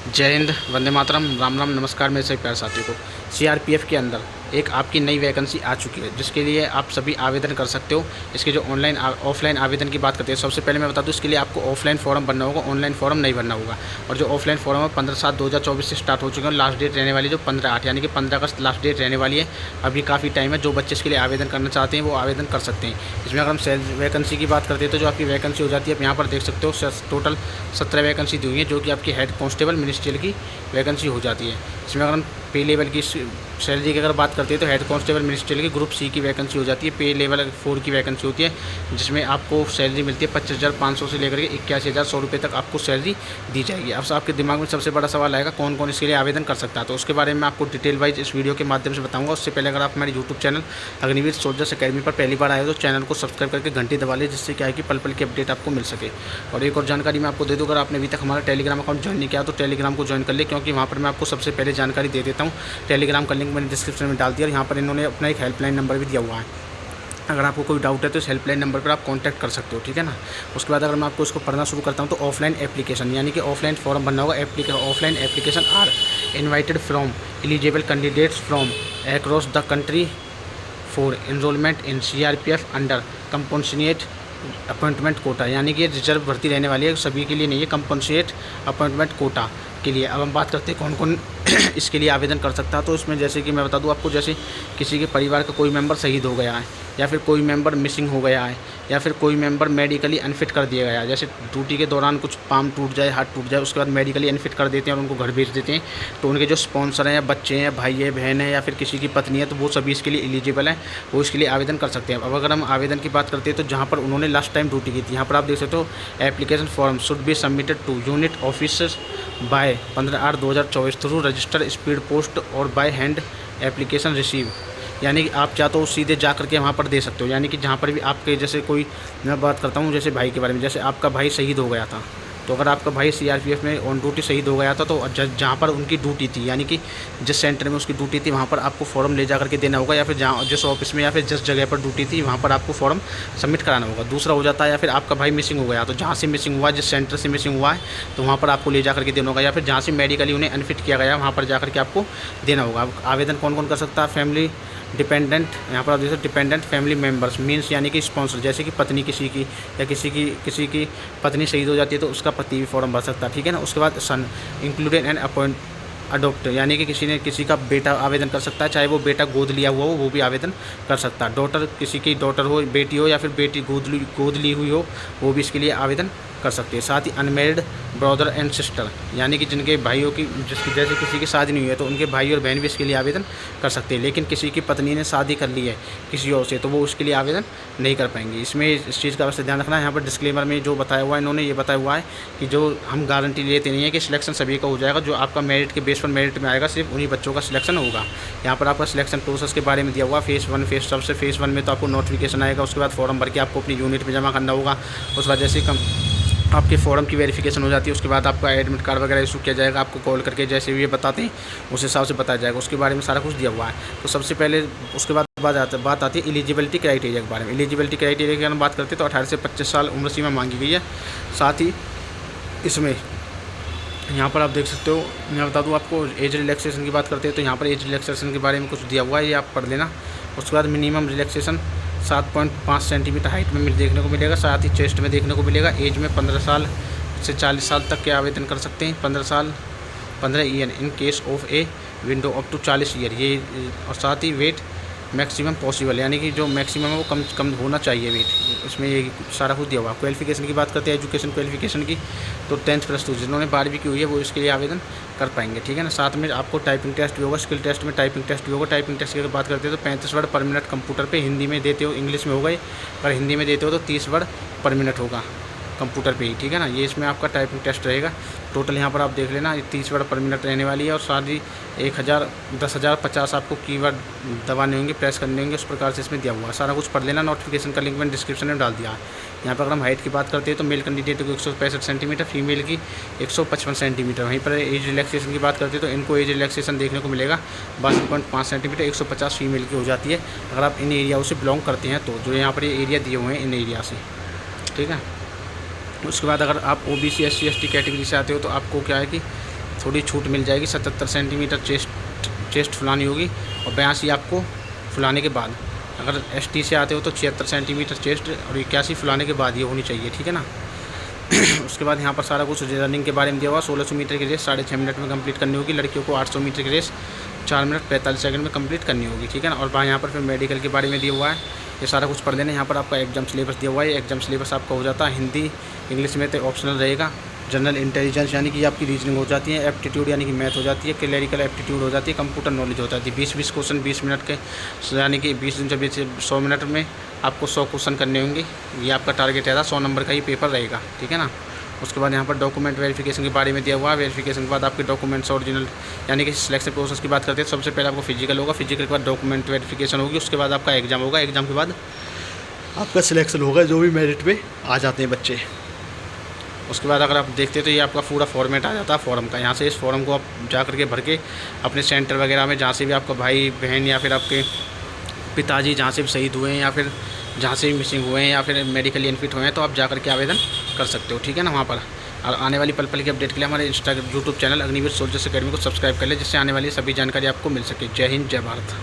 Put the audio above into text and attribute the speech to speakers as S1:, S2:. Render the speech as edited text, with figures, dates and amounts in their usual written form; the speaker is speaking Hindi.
S1: जय हिंद, वंदे मातरम, राम राम, नमस्कार मेरे सभी प्यारे साथियों को। सीआरपीएफ के अंदर एक आपकी नई वैकेंसी आ चुकी है जिसके लिए आप सभी आवेदन कर सकते हो। इसके जो ऑनलाइन ऑफलाइन आवेदन की बात करते हैं, सबसे पहले मैं बता दूं, इसके लिए आपको ऑफलाइन फॉर्म भरना होगा, ऑनलाइन फॉर्म नहीं भरना होगा। और जो ऑफलाइन फॉर्म है 15/7/2024 से स्टार्ट हो चुके हैं। लास्ट डेट रहने वाली जो 15/8 यानी कि 15 अगस्त लास्ट डेट रहने वाली है। अभी काफ़ी टाइम है, जो बच्चे इसके लिए आवेदन करना चाहते हैं वो आवेदन कर सकते हैं। इसमें अगर हम वैकेंसी की बात करते हैं तो जो आपकी वैकेंसी हो जाती है, आप यहाँ पर देख सकते हो, टोटल 17 वैकेंसी दी हुई है, जो कि आपकी हेड कांस्टेबल मिनिस्ट्रियल की वैकेंसी हो जाती है। इसमें अगर हम पे लेवल की सैलरी की अगर बात करते हैं तो हेड कांस्टेबल मिनिस्ट्रियल की ग्रुप सी की वैकेंसी हो जाती है। पे लेवल 4 की वैकेंसी होती है, जिसमें आपको सैलरी मिलती है 25,500 से लेकर के 81,100 रुपये तक आपको सैलरी दी जाएगी। अब आपके दिमाग में सबसे बड़ा सवाल आएगा कौन कौन इसके लिए आवेदन कर सकता है, तो उसके बारे में आपको डिटेल वाइज इस वीडियो के माध्यम से बताऊँगा। उससे पहले अगर आप हमारे YouTube channel Agniveer soldiers academy पर पहली बार आए हो तो चैनल को सब्सक्राइब करके घंटी दबा लें, जिससे क्या है कि पल पल की अपडेट आपको मिल सके। और एक और जानकारी मैं आपको दे दूँ, अगर आपने अभी तक हमारा टेलीग्राम अकाउंट ज्वाइन नहीं किया तो टेलीग्राम को ज्वाइन कर ले, क्योंकि वहाँ पर मैं आपको सबसे पहले जानकारी दे देता हूँ। टेलीग्राम का लिंक मैंने डिस्क्रिप्शन में डाल दिया और यहाँ पर इन्होंने अपना एक हेल्पलाइन नंबर भी दिया हुआ है। अगर आपको कोई डाउट है तो इस हेल्पलाइन नंबर पर आप कांटेक्ट कर सकते हो, ठीक है ना। उसके बाद अगर मैं आपको इसको पढ़ना शुरू करता हूँ तो ऑफलाइन एप्लीकेशन यानी कि ऑफलाइन फॉर्म भरना होगा। Offline application are invited from eligible candidates from across the country for enrolment in CRPF under compensate appointment quota, यानी कि रिजर्व भर्ती रहने वाली है, सभी के लिए नहीं है, कंपनसेट अपॉइंटमेंट कोटा के लिए। अब हम बात करते हैं कौन कौन इसके लिए आवेदन कर सकता है। तो इसमें जैसे कि मैं बता दूं आपको, जैसे किसी के परिवार का कोई मेंबर शहीद हो गया है, या फिर कोई मेंबर मिसिंग हो गया है, या फिर कोई मेंबर मेडिकली अनफिट कर दिया गया है, जैसे ड्यूटी के दौरान कुछ पाम टूट जाए, हाथ टूट जाए, उसके बाद मेडिकली अनफिट कर देते हैं और उनको घर भेज देते हैं, तो उनके जो स्पॉन्सर हैं, या बच्चे हैं, भाई है, बहन है, या फिर किसी की पत्नी है, तो वो सभी इसके लिए एलिजिबल हैं, वो इसके लिए आवेदन कर सकते हैं। अब अगर हम आवेदन की बात करते हैं तो जहाँ पर उन्होंने लास्ट टाइम ड्यूटी की थी, यहाँ पर आप देख सकते हो, application form should be submitted to unit officers by 15/8/2024 through register speed post और बाय हैंड एप्लीकेशन रिसीव। यानी कि आप चाहो तो सीधे जा करके वहाँ पर दे सकते हो, यानी कि जहाँ पर भी आपके, जैसे कोई, मैं बात करता हूँ जैसे भाई के बारे में, जैसे आपका भाई शहीद हो गया था, तो अगर आपका भाई सीआरपीएफ में ऑन ड्यूटी शहीद हो गया था, तो जहाँ पर उनकी ड्यूटी थी, यानी कि जिस सेंटर में उसकी ड्यूटी थी वहाँ पर आपको फॉर्म ले जा करके देना होगा, या फिर जहाँ जिस ऑफिस में या फिर जिस जगह पर ड्यूटी थी वहाँ पर आपको फॉर्म सबमिट कराना होगा। दूसरा हो जाता है, या फिर आपका भाई मिसिंग हो गया, तो जहाँ से मिसिंग हुआ, जिस सेंटर से मिसिंग हुआ है, तो वहाँ पर आपको ले जा करके देना होगा, या फिर जहाँ से मेडिकली उन्हें अनफिट किया गया वहाँ पर जा करके आपको देना होगा। आवेदन कौन कौन कर सकता है? फैमिली डिपेंडेंट, यहाँ पर आप देखिए डिपेंडेंट फैमिली मेम्बर्स मीन्स यानी कि स्पॉन्सर, जैसे कि पत्नी किसी की, या किसी की पत्नी शहीद हो जाती है तो उसका पति भी फॉर्म भर सकता है, ठीक है ना। उसके बाद सन इंक्लूडेड एंड अपॉइंट अडोप्ट, यानी कि किसी का बेटा आवेदन कर सकता है, चाहे वो बेटा गोद लिया हुआ हो वो भी आवेदन कर सकता है। डॉटर, किसी की डॉटर हो, बेटी हो, या फिर बेटी गोद ली हुई हो, वो भी इसके लिए आवेदन कर सकते हैं। साथ ही अनमेरिड ब्रदर एंड सिस्टर, यानी कि जिनके भाइयों की, जिसकी जैसे किसी की शादी नहीं हुई है तो उनके भाई और बहन भी इसके लिए आवेदन कर सकते हैं। लेकिन किसी की पत्नी ने शादी कर ली है किसी और से, तो वो उसके लिए आवेदन नहीं कर पाएंगे। इसमें इस चीज़ का वैसे ध्यान रखना है। यहाँ पर डिस्क्लेमर में जो बताया हुआ है, इन्होंने ये बताया हुआ है कि जो हम गारंटी लेते नहीं है कि सिलेक्शन सभी का हो जाएगा, जो आपका मेरिट के बेस पर मेरिट में आएगा सिर्फ उन्हीं बच्चों का सिलेक्शन होगा। यहाँ पर आपका सिलेक्शन प्रोसेस के बारे में दिया हुआ, फेज़ 1 फेज़, सबसे फेज़ 1 में तो आपको नोटिफिकेशन आएगा, उसके बाद फॉर्म भर के आपको अपनी यूनिट में जमा करना होगा। उस वजह से आपके फॉर्म की वेरिफिकेशन हो जाती है, उसके बाद आपका एडमिट कार्ड वगैरह इशू किया जाएगा, आपको कॉल करके जैसे भी ये बताते हैं उस हिसाब से बताया जाएगा, उसके बारे में सारा कुछ दिया हुआ है। तो सबसे पहले उसके बाद बात आती है एलिजिबिलिटी क्राइटेरिया के बारे में। एलिजिबिलिटी क्राइटेरिया की अगर बात करते हैं तो 18 से 25 साल उम्र सीमा मांगी गई है। साथ ही इसमें यहाँ पर आप देख सकते हो, मैं बता दूँ आपको, एज रिलैक्सेशन की बात करते हैं तो यहाँ पर एज रिलैक्सेशन के बारे में कुछ दिया हुआ है, ये आप पढ़ लेना। उसके बाद मिनिमम रिलैक्सेशन 7.5 सेंटीमीटर हाइट में देखने को मिलेगा, साथ ही चेस्ट में देखने को मिलेगा। एज में 15 साल से 40 साल तक के आवेदन कर सकते हैं, 15 year in case of a window up to 40 year, ये। और साथ ही वेट मैक्सिमम पॉसिबल, यानी कि जो मैक्सिमम है वो कम होना चाहिए वेट, इसमें ये सारा कुछ दिया हुआ। क्वालिफिकेशन की बात करते हैं, एजुकेशन क्वालिफिकेशन की, तो 10th+2 जिन्होंने 12वीं की हुई है वो इसके लिए आवेदन कर पाएंगे, ठीक है ना। साथ में आपको टाइपिंग टेस्ट भी होगा, स्किल टेस्ट में टाइपिंग टेस्ट भी होगा। टाइपिंग टेस्ट की अगर बात करते हैं तो 35 वर्ड पर मिनट कंप्यूटर पे, हिंदी में देते हो इंग्लिश में होगा, अगर हिंदी में देते हो तो 30 वर्ड पर मिनट होगा कंप्यूटर पे ही, ठीक है ना। ये इसमें आपका टाइपिंग टेस्ट रहेगा। टोटल यहाँ पर आप देख लेना, ये 30 वर्ड पर मिनट रहने वाली है, और साथ ही 1000, 10,000, 50 आपको कीवर्ड दबाने होंगे, प्रेस करने होंगे, उस प्रकार से इसमें दिया हुआ है। सारा कुछ पढ़ लेना, नोटिफिकेशन का लिंक मैंने डिस्क्रिप्शन में डाल दिया है। यहाँ पर अगर हम हाइट की बात करते हैं तो मेल कैंडिडेट को 165 सेंटीमीटर, फीमेल की 155 सेंटीमीटर। वहीं पर एज रिलैक्सेशन की बात करते हैं तो इनको एज रिलैक्सेशन देखने को मिलेगा 62.5 सेंटीमीटर, 150 फीमेल की हो जाती है अगर आप इन एरियाओं से बिलोंग करते हैं तो, जो यहाँ पर ये एरिया दिए हुए हैं इन एरिया से, ठीक है। उसके बाद अगर आप OBC SC ST कैटेगरी से आते हो तो आपको क्या है कि थोड़ी छूट मिल जाएगी। 77 सेंटीमीटर चेस्ट फुलानी होगी और 82 आपको फुलाने के बाद। अगर ST से आते हो तो 76 सेंटीमीटर चेस्ट और 81 फुलाने के बाद ये होनी चाहिए, ठीक है ना। उसके बाद यहाँ पर सारा कुछ रनिंग के बारे में दिया हुआ। 1600 मीटर की रेस 6.5 मिनट में कंप्लीट करनी होगी। लड़कियों को 800 मीटर की रेस 4 मिनट 45 सेकंड में कंप्लीट करनी होगी, ठीक है ना। और यहाँ पर फिर मेडिकल के बारे में दिया हुआ है, ये सारा कुछ पढ़ लेना। यहाँ पर आपका एग्जाम सिलेबस दिया हुआ है। एग्जाम सिलेबस आपका हो जाता है हिंदी इंग्लिश में तो ऑप्शनल रहेगा। जनरल इंटेलिजेंस यानी कि आपकी रीजनिंग हो जाती है। एप्टीट्यूड यानी कि मैथ हो जाती है। क्लरिकल एप्टीट्यूड हो जाती है। कंप्यूटर नॉलेज हो जाती है। 20-20 क्वेश्चन 20 मिनट के, यानी कि 20 दिन से 100 मिनट में आपको 100 क्वेश्चन करने होंगे। ये आपका टारगेट रहता है। 100 नंबर का ही पेपर रहेगा, ठीक है ना। उसके बाद यहाँ पर डॉक्यूमेंट वेरिफिकेशन के बारे में दिया हुआ है। वेरिफिकेशन के बाद आपके डॉक्यूमेंट्स ओरिजिनल यानी कि सिलेक्शन प्रोसेस की बात करते हैं। सबसे पहले आपको फिजिकल होगा। फिजिकल के बाद डॉक्यूमेंट वेरिफिकेशन होगी। उसके बाद आपका एग्जाम होगा। एग्जाम के बाद आपका सिलेक्शन होगा, जो भी मेरिट पे आ जाते हैं बच्चे। उसके बाद अगर आप देखते हैं तो ये आपका पूरा फॉर्मेट आ जाता है फॉर्म का। यहाँ से इस फॉर्म को आप जा करके भर के अपने सेंटर वगैरह में, जहाँ से भी आपका भाई बहन या फिर आपके पिताजी जहाँ से भी शहीद हुए हैं या फिर जहाँ से भी मिसिंग हुए हैं या फिर मेडिकली अनफिट हुए हैं, तो आप जा करके आवेदन कर सकते हो, ठीक है ना वहाँ पर। और आने वाली पल पल की अपडेट के लिए हमारे YouTube channel Agniveer soldiers academy को सब्सक्राइब कर ले, जिससे आने वाली सभी जानकारी आपको मिल सके। जय हिंद, जय भारत।